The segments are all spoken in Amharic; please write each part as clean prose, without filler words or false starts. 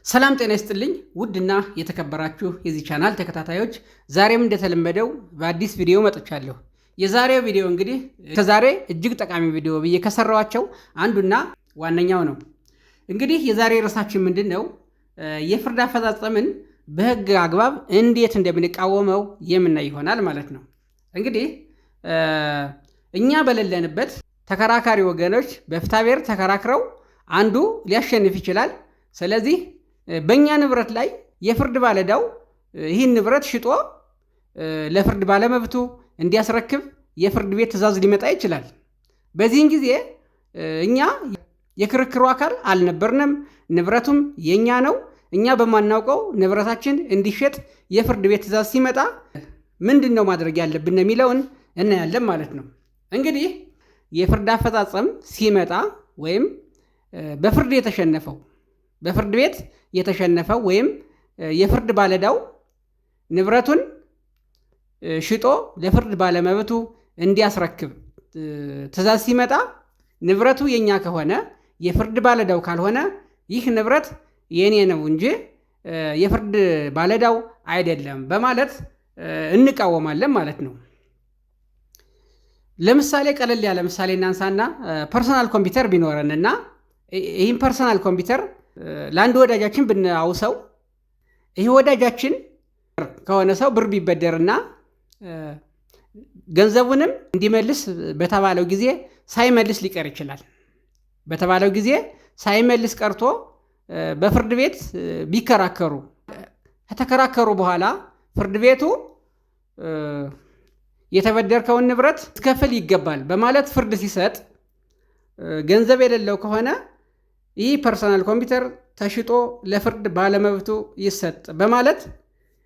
ሰላም ጤና ይስጥልኝ ውድና የተከበራችሁ የዚህ ቻናል ተከታታዮች፣ ዛሬም እንደተለመደው በአዲስ ቪዲዮ መጥቻለሁ። የዛሬው ቪዲዮ እንግዲህ ከዛሬ እጅግ ጠቃሚ ቪዲዮ ብዬ ከሰራኋቸው አንዱና ዋነኛው ነው። እንግዲህ የዛሬ ርዕሳችን ምንድነው? የፍርድ አፈጻጸምን በህግ አግባብ እንዴት እንደምንቃወመው የምናይ ይሆናል ማለት ነው። እንግዲህ እኛ በሌለንበት ተከራካሪ ወገኖች በፍትሐብሔር ተከራክረው አንዱ ሊያሸንፍ ይችላል። ስለዚህ በእኛ ንብረት ላይ የፍርድ ባለዳው ይህን ንብረት ሽጦ ለፍርድ ባለመብቱ እንዲያስረክብ የፍርድ ቤት ትዕዛዝ ሊመጣ ይችላል። በዚህን ጊዜ እኛ የክርክሩ አካል አልነበርንም፣ ንብረቱም የኛ ነው። እኛ በማናውቀው ንብረታችን እንዲሸጥ የፍርድ ቤት ትዕዛዝ ሲመጣ ምንድን ነው ማድረግ ያለብን የሚለውን እናያለን ማለት ነው። እንግዲህ የፍርድ አፈጻጸም ሲመጣ ወይም በፍርድ ቤት የተሸነፈው ወይም የፍርድ ባለዳው ንብረቱን ሽጦ ለፍርድ ባለመብቱ እንዲያስረክብ ትዕዛዝ ሲመጣ ንብረቱ የኛ ከሆነ የፍርድ ባለዳው ካልሆነ ይህ ንብረት የኔ ነው እንጂ የፍርድ ባለዳው አይደለም በማለት እንቃወማለን ማለት ነው። ለምሳሌ ቀለል ያለ ምሳሌ እናንሳና ፐርሰናል ኮምፒውተር ቢኖረንና ይህን ፐርሰናል ኮምፒውተር ለአንድ ወዳጃችን ብናውሰው ይህ ወዳጃችን ከሆነ ሰው ብር ቢበደርና ገንዘቡንም እንዲመልስ በተባለው ጊዜ ሳይመልስ ሊቀር ይችላል። በተባለው ጊዜ ሳይመልስ ቀርቶ በፍርድ ቤት ቢከራከሩ ከተከራከሩ በኋላ ፍርድ ቤቱ የተበደርከውን ንብረት ትከፍል ይገባል በማለት ፍርድ ሲሰጥ ገንዘብ የሌለው ከሆነ ይህ ፐርሰናል ኮምፒውተር ተሽጦ ለፍርድ ባለመብቱ ይሰጥ በማለት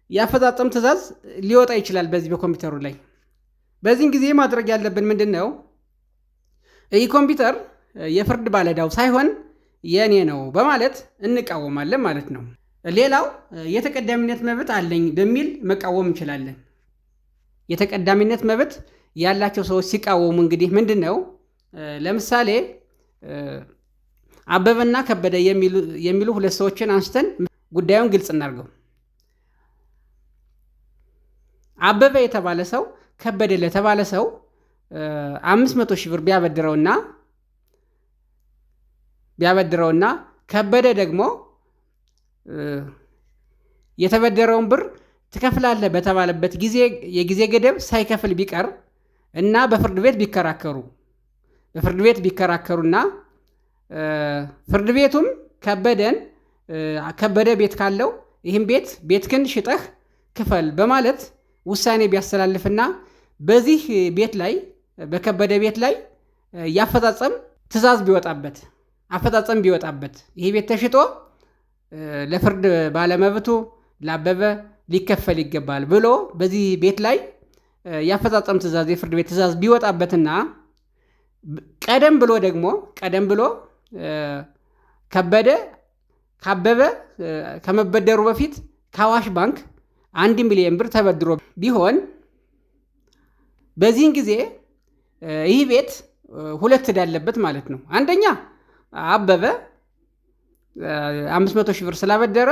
የአፈጻጸም ትዕዛዝ ሊወጣ ይችላል በዚህ በኮምፒውተሩ ላይ። በዚህን ጊዜ ማድረግ ያለብን ምንድን ነው? ይህ ኮምፒውተር የፍርድ ባለዳው ሳይሆን የኔ ነው በማለት እንቃወማለን ማለት ነው። ሌላው የተቀዳሚነት መብት አለኝ በሚል መቃወም እንችላለን። የተቀዳሚነት መብት ያላቸው ሰዎች ሲቃወሙ እንግዲህ ምንድን ነው? ለምሳሌ አበበና ከበደ የሚሉ ሁለት ሰዎችን አንስተን ጉዳዩን ግልጽ እናድርገው። አበበ የተባለ ሰው ከበደ ለተባለ ሰው 500 ሺህ ብር ቢያበድረውና ከበደ ደግሞ የተበደረውን ብር ትከፍላለህ በተባለበት የጊዜ ገደብ ሳይከፍል ቢቀር እና በፍርድ ቤት ቢከራከሩና ፍርድ ቤቱም ከበደ ቤት ካለው ይህም ቤትክን ሽጠህ ክፈል በማለት ውሳኔ ቢያስተላልፍና በዚህ ቤት ላይ በከበደ ቤት ላይ ያፈጻጸም ትዕዛዝ ቢወጣበት ይህ ቤት ተሽጦ ለፍርድ ባለመብቱ ለአበበ ሊከፈል ይገባል ብሎ በዚህ ቤት ላይ ያፈጻጸም ትዕዛዝ የፍርድ ቤት ትዕዛዝ ቢወጣበትና ቀደም ብሎ ከአበበ ከመበደሩ በፊት ከአዋሽ ባንክ 1 ሚሊዮን ብር ተበድሮ ቢሆን በዚህን ጊዜ ይህ ቤት ሁለት ዕዳ አለበት ማለት ነው። አንደኛ አበበ 500 ሺህ ብር ስላበደረ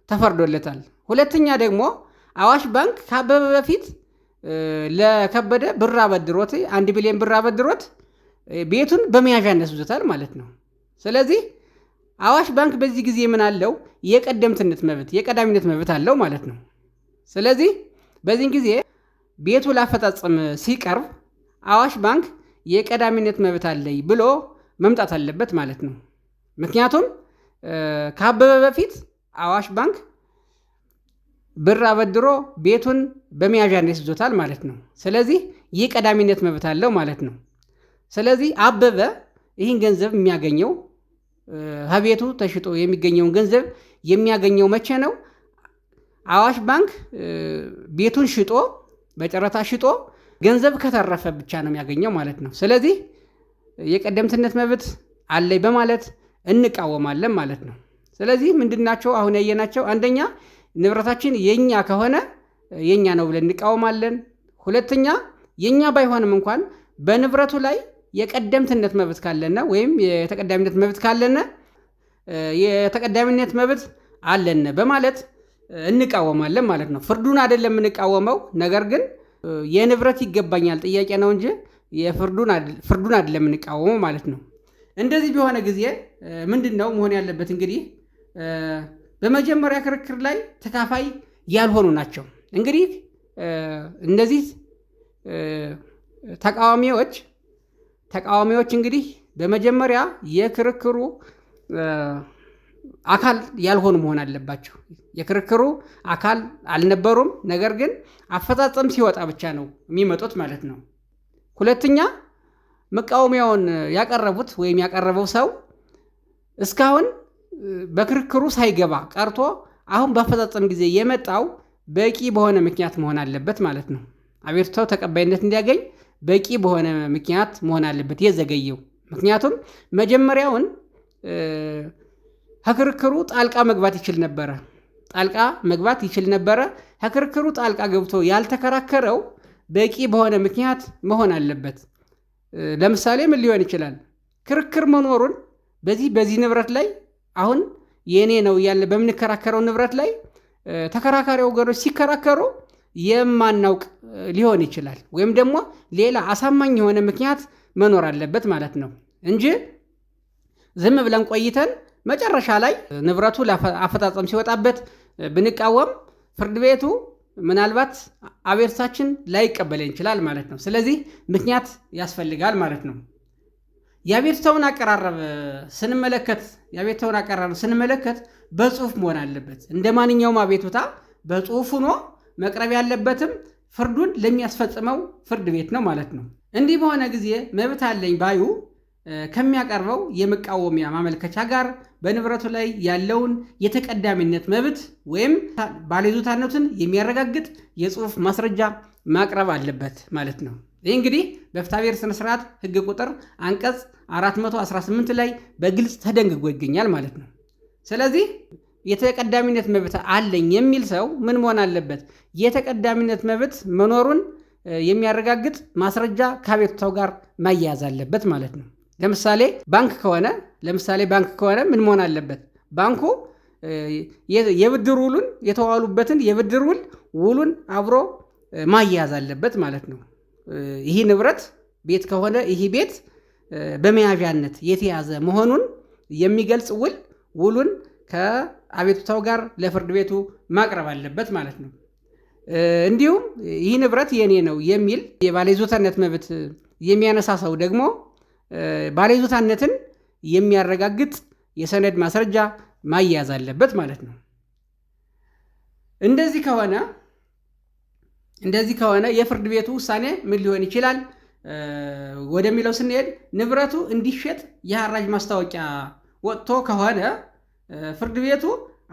ተፈርዶለታል። ሁለተኛ ደግሞ አዋሽ ባንክ ከአበበ በፊት ለከበደ ብር አበድሮት 1 ሚሊዮን ብር አበድሮት ቤቱን በመያዣነት ይዞታል ማለት ነው። ስለዚህ አዋሽ ባንክ በዚህ ጊዜ ምን አለው? የቀዳሚነት መብት አለው ማለት ነው። ስለዚህ በዚህ ጊዜ ቤቱ ላፈጻጸም ሲቀርብ አዋሽ ባንክ የቀዳሚነት መብት አለኝ ብሎ መምጣት አለበት ማለት ነው። ምክንያቱም ከአበበ በፊት አዋሽ ባንክ ብር አበድሮ ቤቱን በመያዣነት ይዞታል ማለት ነው። ስለዚህ የቀዳሚነት መብት አለው ማለት ነው። ስለዚህ አበበ ይህን ገንዘብ የሚያገኘው ከቤቱ ተሽጦ የሚገኘውን ገንዘብ የሚያገኘው መቼ ነው? አዋሽ ባንክ ቤቱን በጨረታ ሽጦ ገንዘብ ከተረፈ ብቻ ነው የሚያገኘው ማለት ነው። ስለዚህ የቀደምትነት መብት አለኝ በማለት እንቃወማለን ማለት ነው። ስለዚህ ምንድናቸው አሁን ያየናቸው? አንደኛ ንብረታችን የኛ ከሆነ የኛ ነው ብለን እንቃወማለን። ሁለተኛ የኛ ባይሆንም እንኳን በንብረቱ ላይ የቀደምትነት መብት ካለና ወይም የተቀዳሚነት መብት ካለና የተቀዳሚነት መብት አለን በማለት እንቃወማለን ማለት ነው። ፍርዱን አይደለም የምንቃወመው፣ ነገር ግን የንብረት ይገባኛል ጥያቄ ነው እንጂ ፍርዱን አይደለም የምንቃወመው ማለት ነው። እንደዚህ በሆነ ጊዜ ምንድን ነው መሆን ያለበት? እንግዲህ በመጀመሪያ ክርክር ላይ ተካፋይ ያልሆኑ ናቸው። እንግዲህ እነዚህ ተቃዋሚዎች እንግዲህ በመጀመሪያ የክርክሩ አካል ያልሆኑ መሆን አለባቸው። የክርክሩ አካል አልነበሩም፣ ነገር ግን አፈጻጸም ሲወጣ ብቻ ነው የሚመጡት ማለት ነው። ሁለተኛ መቃወሚያውን ያቀረቡት ወይም ያቀረበው ሰው እስካሁን በክርክሩ ሳይገባ ቀርቶ አሁን በአፈጻጸም ጊዜ የመጣው በቂ በሆነ ምክንያት መሆን አለበት ማለት ነው። አቤቱታው ተቀባይነት እንዲያገኝ በቂ በሆነ ምክንያት መሆን አለበት የዘገየው። ምክንያቱም መጀመሪያውን ከክርክሩ ጣልቃ መግባት ይችል ነበረ። ከክርክሩ ጣልቃ ገብቶ ያልተከራከረው በቂ በሆነ ምክንያት መሆን አለበት። ለምሳሌ ምን ሊሆን ይችላል? ክርክር መኖሩን በዚህ ንብረት ላይ አሁን የኔ ነው እያለ በምንከራከረው ንብረት ላይ ተከራካሪ ወገኖች ሲከራከሩ የማናውቅ ሊሆን ይችላል። ወይም ደግሞ ሌላ አሳማኝ የሆነ ምክንያት መኖር አለበት ማለት ነው እንጂ ዝም ብለን ቆይተን መጨረሻ ላይ ንብረቱ አፈጻጸም ሲወጣበት ብንቃወም ፍርድ ቤቱ ምናልባት አቤቱታችን ላይቀበለን ይችላል ማለት ነው። ስለዚህ ምክንያት ያስፈልጋል ማለት ነው። የአቤቱታውን አቀራረብ ስንመለከት በጽሁፍ መሆን አለበት። እንደ ማንኛውም አቤቱታ በጽሁፍ ሆኖ መቅረብ ያለበትም ፍርዱን ለሚያስፈጽመው ፍርድ ቤት ነው ማለት ነው። እንዲህ በሆነ ጊዜ መብት አለኝ ባዩ ከሚያቀርበው የመቃወሚያ ማመልከቻ ጋር በንብረቱ ላይ ያለውን የተቀዳሚነት መብት ወይም ባለይዞታነቱን የሚያረጋግጥ የጽሁፍ ማስረጃ ማቅረብ አለበት ማለት ነው። ይህ እንግዲህ በፍትሐብሔር ስነ ስርዓት ሕግ ቁጥር አንቀጽ 418 ላይ በግልጽ ተደንግጎ ይገኛል ማለት ነው። ስለዚህ የተቀዳሚነት መብት አለኝ የሚል ሰው ምን መሆን አለበት? የተቀዳሚነት መብት መኖሩን የሚያረጋግጥ ማስረጃ ከአቤቱታው ጋር ማያያዝ አለበት ማለት ነው። ለምሳሌ ባንክ ከሆነ ምን መሆን አለበት? ባንኩ የብድር ውሉን የተዋሉበትን የብድር ውሉን አብሮ ማያያዝ አለበት ማለት ነው። ይህ ንብረት ቤት ከሆነ ይህ ቤት በመያዣነት የተያዘ መሆኑን የሚገልጽ ውሉን ከአቤቱታው ጋር ለፍርድ ቤቱ ማቅረብ አለበት ማለት ነው። እንዲሁም ይህ ንብረት የኔ ነው የሚል የባለይዞታነት መብት የሚያነሳ ሰው ደግሞ ባለይዞታነትን የሚያረጋግጥ የሰነድ ማስረጃ ማያያዝ አለበት ማለት ነው። እንደዚህ ከሆነ የፍርድ ቤቱ ውሳኔ ምን ሊሆን ይችላል ወደሚለው ስንሄድ ንብረቱ እንዲሸጥ የሐራጅ ማስታወቂያ ወጥቶ ከሆነ ፍርድ ቤቱ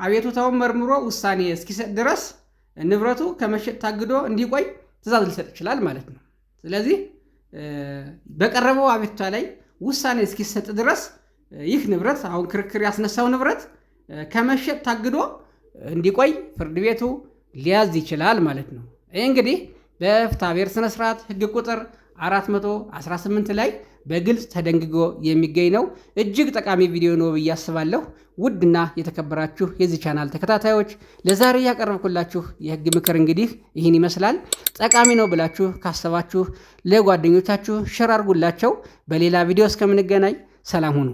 አቤቱታውን መርምሮ ውሳኔ እስኪሰጥ ድረስ ንብረቱ ከመሸጥ ታግዶ እንዲቆይ ትዕዛዝ ሊሰጥ ይችላል ማለት ነው። ስለዚህ በቀረበው አቤቱታ ላይ ውሳኔ እስኪሰጥ ድረስ ይህ ንብረት አሁን ክርክር ያስነሳው ንብረት ከመሸጥ ታግዶ እንዲቆይ ፍርድ ቤቱ ሊያዝ ይችላል ማለት ነው። ይህ እንግዲህ በፍትሐብሔር ስነ ስርዓት ሕግ ቁጥር 418 ላይ በግልጽ ተደንግጎ የሚገኝ ነው። እጅግ ጠቃሚ ቪዲዮ ነው ብዬ አስባለሁ። ውድና የተከበራችሁ የዚህ ቻናል ተከታታዮች ለዛሬ ያቀረብኩላችሁ የህግ ምክር እንግዲህ ይህን ይመስላል። ጠቃሚ ነው ብላችሁ ካሰባችሁ ለጓደኞቻችሁ ሸር አድርጉላቸው። በሌላ ቪዲዮ እስከምንገናኝ ሰላም ሁኑ።